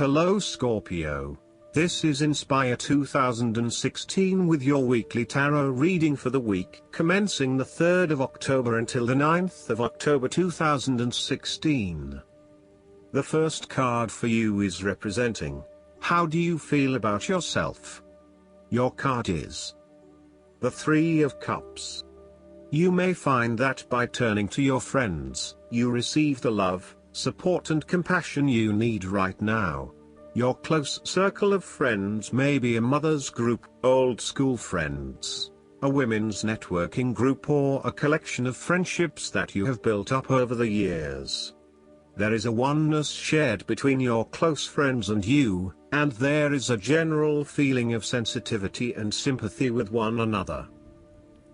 Hello Scorpio. This is Inspire 2016 with your weekly tarot reading for the week commencing the 3rd of October until the 9th of October 2016. The first card for you is representing, how do you feel about yourself? Your card is the Three of Cups. You may find that by turning to your friends, you receive the love, support and compassion you need right now. Your close circle of friends may be a mother's group, old school friends, a women's networking group or a collection of friendships that you have built up over the years. There is a oneness shared between your close friends and you, and there is a general feeling of sensitivity and sympathy with one another.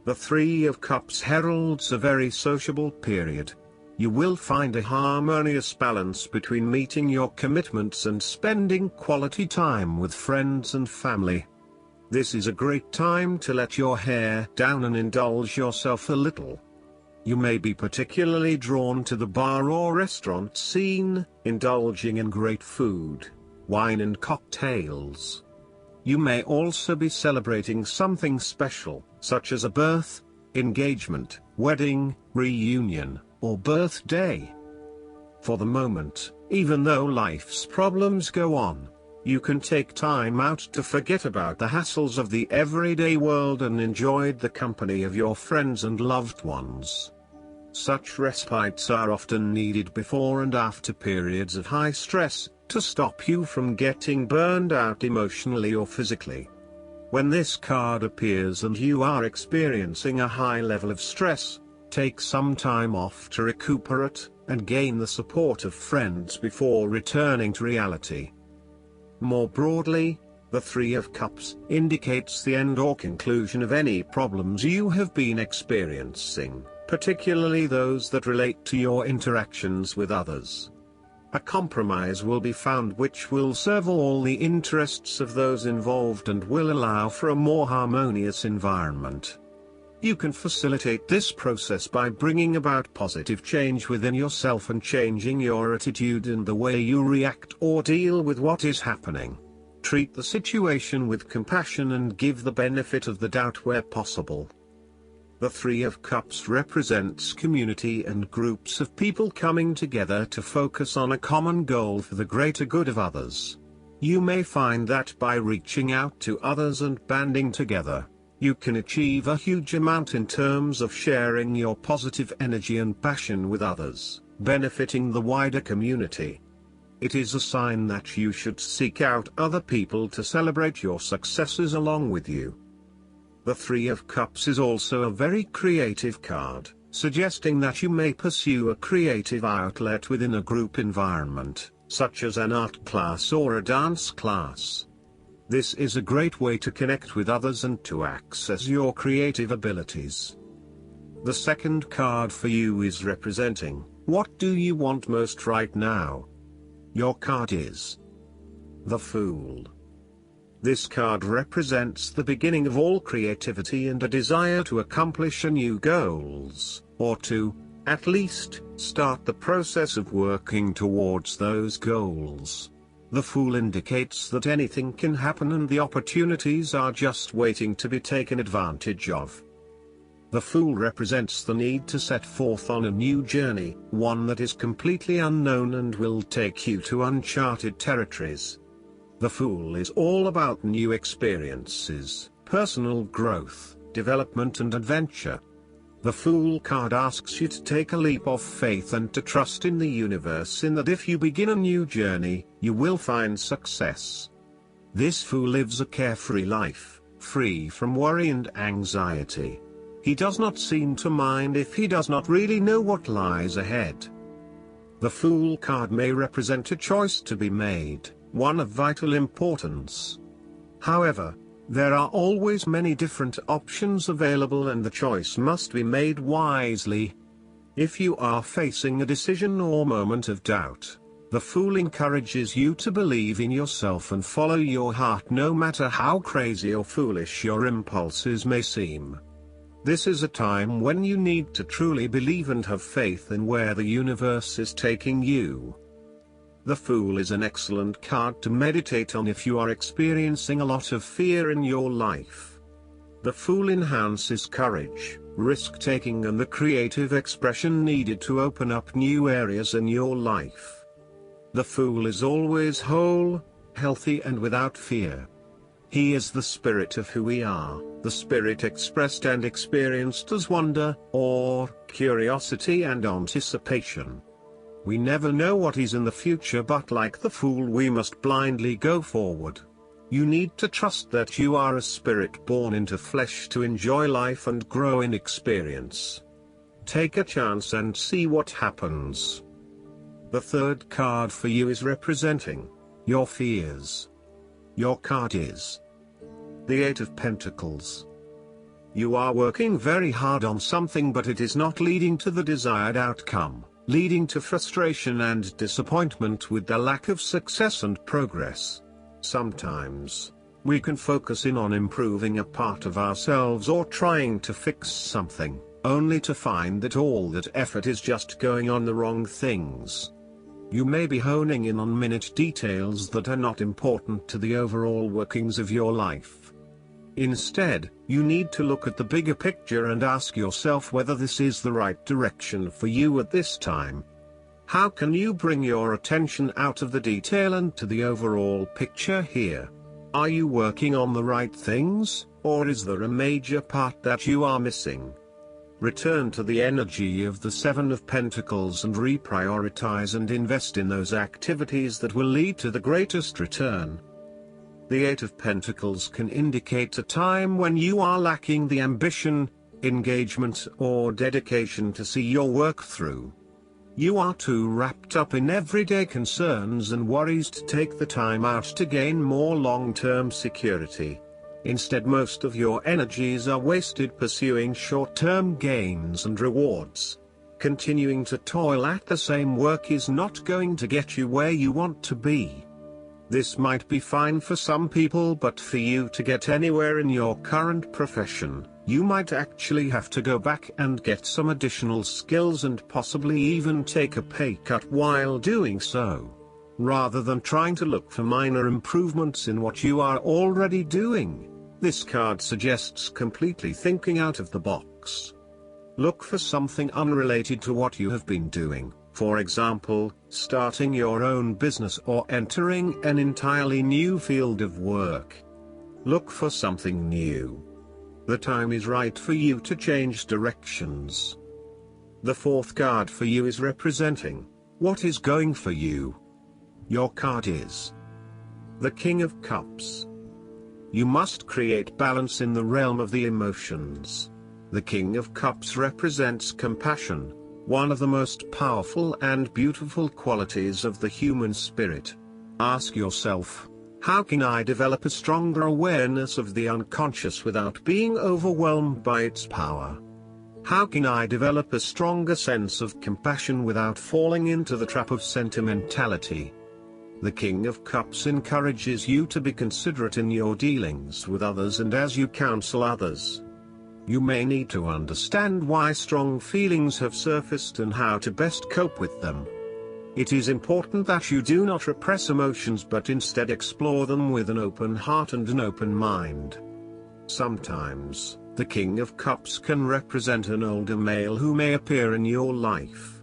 The Three of Cups heralds a very sociable period. You will find a harmonious balance between meeting your commitments and spending quality time with friends and family. This is a great time to let your hair down and indulge yourself a little. You may be particularly drawn to the bar or restaurant scene, indulging in great food, wine and cocktails. You may also be celebrating something special, such as a birth, engagement, wedding, reunion, or birthday. For the moment, even though life's problems go on, you can take time out to forget about the hassles of the everyday world and enjoy the company of your friends and loved ones. Such respites are often needed before and after periods of high stress, to stop you from getting burned out emotionally or physically. When this card appears and you are experiencing a high level of stress, take some time off to recuperate, and gain the support of friends before returning to reality. More broadly, the Three of Cups indicates the end or conclusion of any problems you have been experiencing, particularly those that relate to your interactions with others. A compromise will be found which will serve all the interests of those involved and will allow for a more harmonious environment. You can facilitate this process by bringing about positive change within yourself and changing your attitude and the way you react or deal with what is happening. Treat the situation with compassion and give the benefit of the doubt where possible. The Three of Cups represents community and groups of people coming together to focus on a common goal for the greater good of others. You may find that by reaching out to others and banding together, you can achieve a huge amount in terms of sharing your positive energy and passion with others, benefiting the wider community. It is a sign that you should seek out other people to celebrate your successes along with you. The Three of Cups is also a very creative card, suggesting that you may pursue a creative outlet within a group environment, such as an art class or a dance class. This is a great way to connect with others and to access your creative abilities. The second card for you is representing, what do you want most right now? Your card is the Fool. This card represents the beginning of all creativity and a desire to accomplish new goals, or to, at least, start the process of working towards those goals. The Fool indicates that anything can happen and the opportunities are just waiting to be taken advantage of. The Fool represents the need to set forth on a new journey, one that is completely unknown and will take you to uncharted territories. The Fool is all about new experiences, personal growth, development and adventure. The Fool card asks you to take a leap of faith and to trust in the universe in that if you begin a new journey, you will find success. This Fool lives a carefree life, free from worry and anxiety. He does not seem to mind if he does not really know what lies ahead. The Fool card may represent a choice to be made, one of vital importance. However, there are always many different options available and the choice must be made wisely. If you are facing a decision or moment of doubt, the Fool encourages you to believe in yourself and follow your heart no matter how crazy or foolish your impulses may seem. This is a time when you need to truly believe and have faith in where the universe is taking you. The Fool is an excellent card to meditate on if you are experiencing a lot of fear in your life. The Fool enhances courage, risk-taking and the creative expression needed to open up new areas in your life. The Fool is always whole, healthy and without fear. He is the spirit of who we are, the spirit expressed and experienced as wonder, awe, curiosity and anticipation. We never know what is in the future, but like the Fool we must blindly go forward. You need to trust that you are a spirit born into flesh to enjoy life and grow in experience. Take a chance and see what happens. The third card for you is representing your fears. Your card is the Eight of Pentacles. You are working very hard on something but it is not leading to the desired outcome, leading to frustration and disappointment with the lack of success and progress. Sometimes, we can focus in on improving a part of ourselves or trying to fix something, only to find that all that effort is just going on the wrong things. You may be honing in on minute details that are not important to the overall workings of your life. Instead, you need to look at the bigger picture and ask yourself whether this is the right direction for you at this time. How can you bring your attention out of the detail and to the overall picture here? Are you working on the right things, or is there a major part that you are missing? Return to the energy of the Seven of Pentacles and reprioritize and invest in those activities that will lead to the greatest return. The Eight of Pentacles can indicate a time when you are lacking the ambition, engagement or dedication to see your work through. You are too wrapped up in everyday concerns and worries to take the time out to gain more long-term security. Instead, most of your energies are wasted pursuing short-term gains and rewards. Continuing to toil at the same work is not going to get you where you want to be. This might be fine for some people, but for you to get anywhere in your current profession, you might actually have to go back and get some additional skills and possibly even take a pay cut while doing so, rather than trying to look for minor improvements in what you are already doing. This card suggests completely thinking out of the box. Look for something unrelated to what you have been doing. For example, starting your own business or entering an entirely new field of work. Look for something new. The time is right for you to change directions. The fourth card for you is representing what is going for you. Your card is the King of Cups. You must create balance in the realm of the emotions. The King of Cups represents compassion, one of the most powerful and beautiful qualities of the human spirit. Ask yourself, how can I develop a stronger awareness of the unconscious without being overwhelmed by its power? How can I develop a stronger sense of compassion without falling into the trap of sentimentality? The King of Cups encourages you to be considerate in your dealings with others and as you counsel others. You may need to understand why strong feelings have surfaced and how to best cope with them. It is important that you do not repress emotions but instead explore them with an open heart and an open mind. Sometimes, the King of Cups can represent an older male who may appear in your life.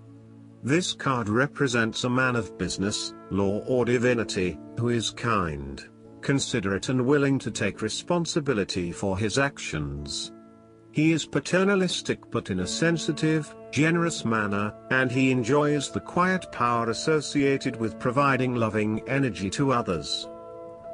This card represents a man of business, law or divinity, who is kind, considerate and willing to take responsibility for his actions. He is paternalistic but in a sensitive, generous manner, and he enjoys the quiet power associated with providing loving energy to others.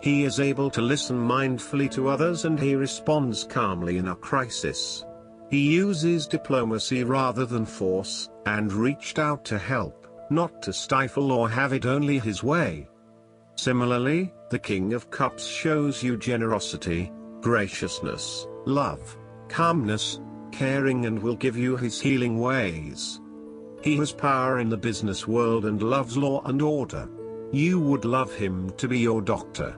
He is able to listen mindfully to others and he responds calmly in a crisis. He uses diplomacy rather than force, and reached out to help, not to stifle or have it only his way. Similarly, the King of Cups shows you generosity, graciousness, love, calmness, caring, and will give you his healing ways. He has power in the business world and loves law and order. You would love him to be your doctor.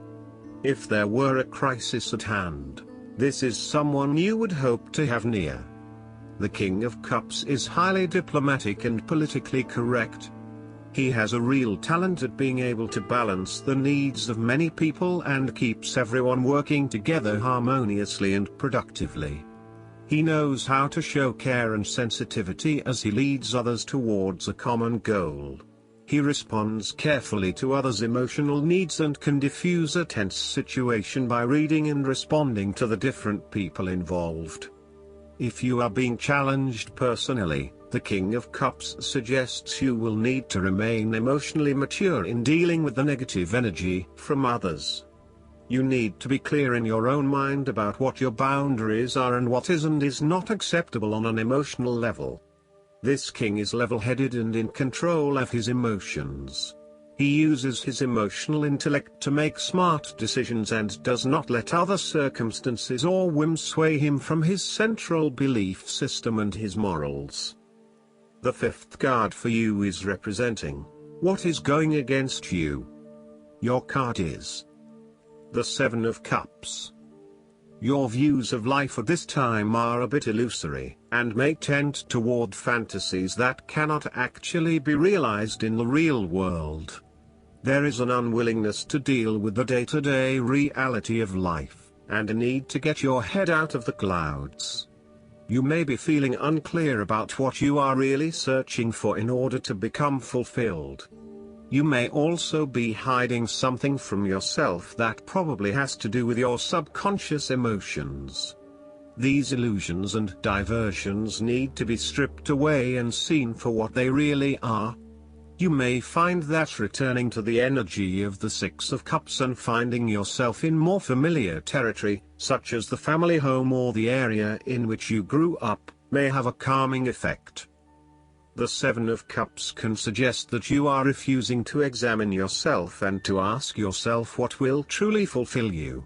If there were a crisis at hand, this is someone you would hope to have near. The King of Cups is highly diplomatic and politically correct. He has a real talent at being able to balance the needs of many people and keeps everyone working together harmoniously and productively. He knows how to show care and sensitivity as he leads others towards a common goal. He responds carefully to others' emotional needs and can diffuse a tense situation by reading and responding to the different people involved. If you are being challenged personally, the King of Cups suggests you will need to remain emotionally mature in dealing with the negative energy from others. You need to be clear in your own mind about what your boundaries are and what is and is not acceptable on an emotional level. This king is level-headed and in control of his emotions. He uses his emotional intellect to make smart decisions and does not let other circumstances or whims sway him from his central belief system and his morals. The fifth card for you is representing what is going against you. Your card is the Seven of Cups. Your views of life at this time are a bit illusory, and may tend toward fantasies that cannot actually be realized in the real world. There is an unwillingness to deal with the day-to-day reality of life, and a need to get your head out of the clouds. You may be feeling unclear about what you are really searching for in order to become fulfilled. You may also be hiding something from yourself that probably has to do with your subconscious emotions. These illusions and diversions need to be stripped away and seen for what they really are. You may find that returning to the energy of the Six of Cups and finding yourself in more familiar territory, such as the family home or the area in which you grew up, may have a calming effect. The Seven of Cups can suggest that you are refusing to examine yourself and to ask yourself what will truly fulfill you.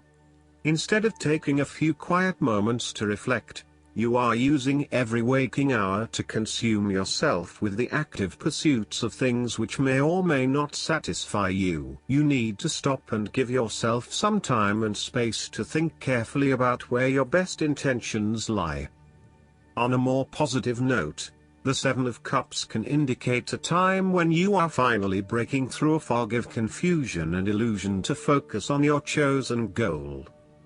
Instead of taking a few quiet moments to reflect, you are using every waking hour to consume yourself with the active pursuits of things which may or may not satisfy you. You need to stop and give yourself some time and space to think carefully about where your best intentions lie. On a more positive note, the Seven of Cups can indicate a time when you are finally breaking through a fog of confusion and illusion to focus on your chosen goal.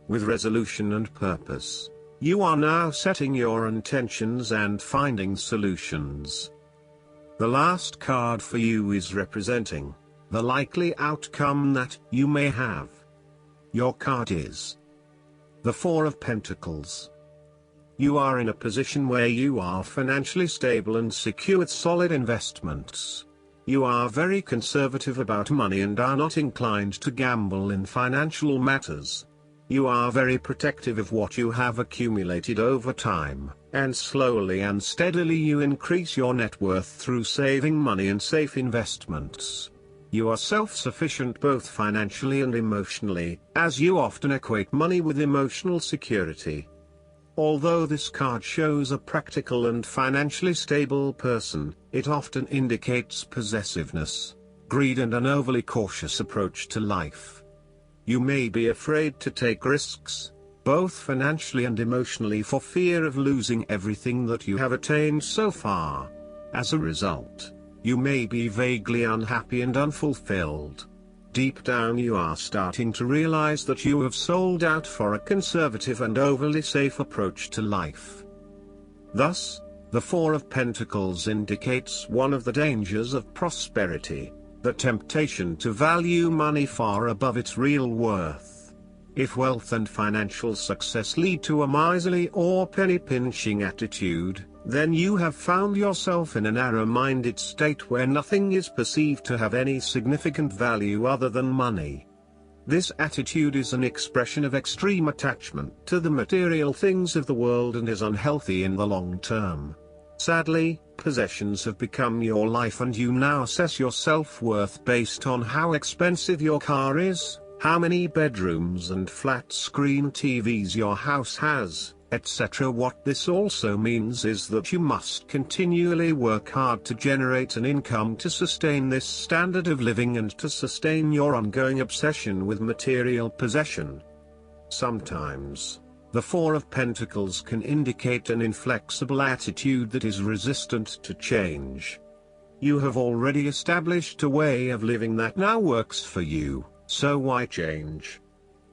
With resolution and purpose, you are now setting your intentions and finding solutions. The last card for you is representing the likely outcome that you may have. Your card is the Four of Pentacles. You are in a position where you are financially stable and secure with solid investments. You are very conservative about money and are not inclined to gamble in financial matters. You are very protective of what you have accumulated over time, and slowly and steadily you increase your net worth through saving money and safe investments. You are self-sufficient both financially and emotionally, as you often equate money with emotional security. Although this card shows a practical and financially stable person, it often indicates possessiveness, greed, and an overly cautious approach to life. You may be afraid to take risks, both financially and emotionally, for fear of losing everything that you have attained so far. As a result, you may be vaguely unhappy and unfulfilled. Deep down you are starting to realize that you have sold out for a conservative and overly safe approach to life. Thus, the Four of Pentacles indicates one of the dangers of prosperity, the temptation to value money far above its real worth. If wealth and financial success lead to a miserly or penny-pinching attitude, then you have found yourself in a narrow-minded state where nothing is perceived to have any significant value other than money. This attitude is an expression of extreme attachment to the material things of the world and is unhealthy in the long term. Sadly, possessions have become your life and you now assess your self-worth based on how expensive your car is, how many bedrooms and flat-screen TVs your house has, etc. What this also means is that you must continually work hard to generate an income to sustain this standard of living and to sustain your ongoing obsession with material possession. Sometimes, the Four of Pentacles can indicate an inflexible attitude that is resistant to change. You have already established a way of living that now works for you, so why change?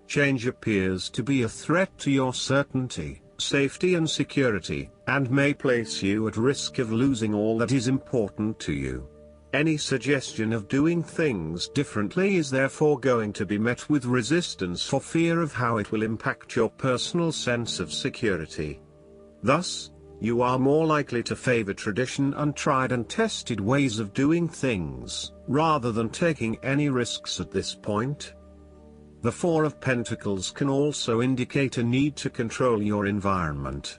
Change appears to be a threat to your certainty, safety and security, and may place you at risk of losing all that is important to you. Any suggestion of doing things differently is therefore going to be met with resistance for fear of how it will impact your personal sense of security. Thus, you are more likely to favor tradition and tried and tested ways of doing things, rather than taking any risks at this point. The Four of Pentacles can also indicate a need to control your environment.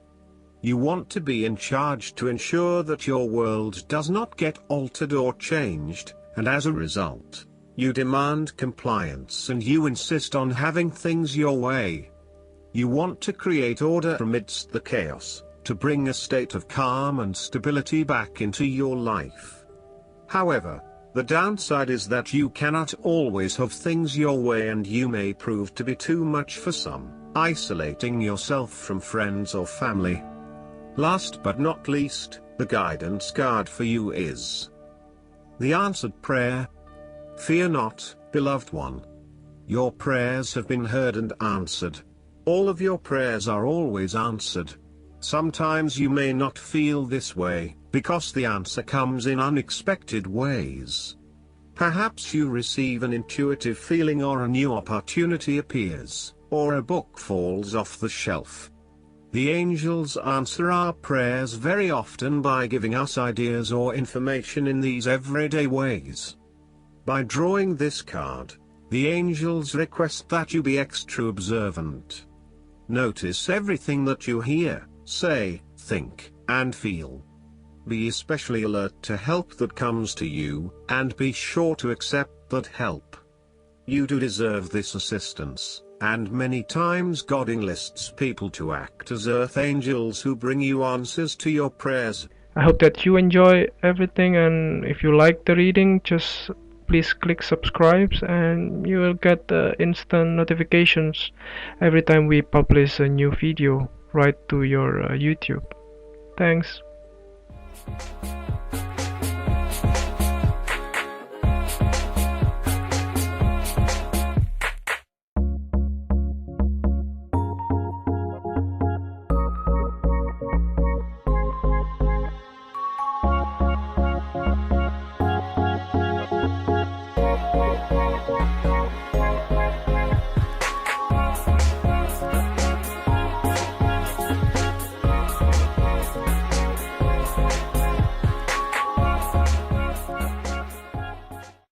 You want to be in charge to ensure that your world does not get altered or changed, and as a result, you demand compliance and you insist on having things your way. You want to create order amidst the chaos, to bring a state of calm and stability back into your life. However, the downside is that you cannot always have things your way and you may prove to be too much for some, isolating yourself from friends or family. Last but not least, the guidance card for you is the answered prayer. Fear not, beloved one. Your prayers have been heard and answered. All of your prayers are always answered. Sometimes you may not feel this way, because the answer comes in unexpected ways. Perhaps you receive an intuitive feeling or a new opportunity appears, or a book falls off the shelf. The angels answer our prayers very often by giving us ideas or information in these everyday ways. By drawing this card, the angels request that you be extra observant. Notice everything that you hear, say, think, and feel. Be especially alert to help that comes to you, and be sure to accept that help. You do deserve this assistance. And many times God enlists people to act as earth angels who bring you answers to your prayers. I hope that you enjoy everything, and if you like the reading, just please click subscribe and you will get instant notifications every time we publish a new video right to your YouTube. Thanks.